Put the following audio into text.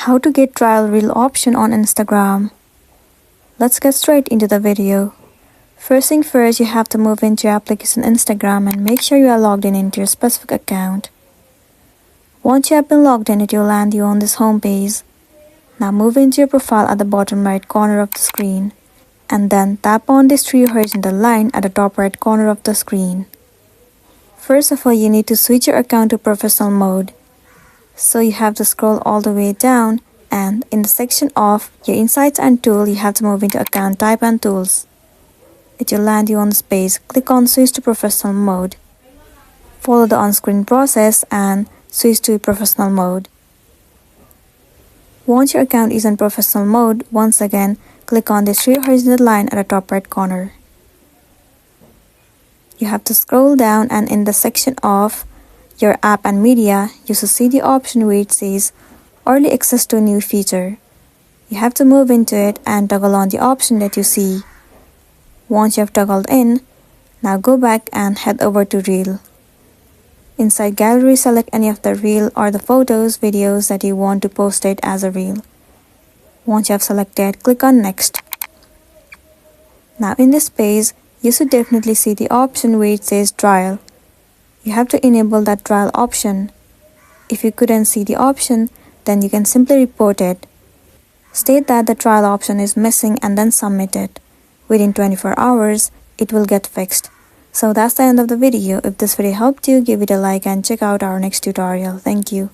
How to get trial reel option on Instagram. Let's get straight into the video. First thing first, you have to move into your application Instagram and make sure you are logged in into your specific account. Once you have been logged in, it will land you on this home page. Now move into your profile at the bottom right corner of the screen and then tap on this three horizontal line at the top right corner of the screen. First of all, you need to switch your account to professional mode. So you have to scroll all the way down and in the section of your insights and tool, you have to move into account type and tools. It will land you on this page. Click on switch to professional mode. Follow the on-screen process and switch to professional mode. Once your account is in professional mode, once again, click on this three horizontal line at the top right corner. You have to scroll down and in the section of your app and media, you should see the option where it says early access to a new feature. You have to move into it and toggle on the option that you see. Once you have toggled in, now go back and head over to Reel. Inside Gallery, select any of the reel or the photos, videos that you want to post it as a reel. Once you have selected, click on Next. Now in this page, you should definitely see the option where it says Trial. You have to enable that trial option. If you couldn't see the option, then you can simply report it. State that the trial option is missing and then submit it. Within 24 hours, it will get fixed. So that's the end of the video. If this video helped you, give it a like and check out our next tutorial. Thank you.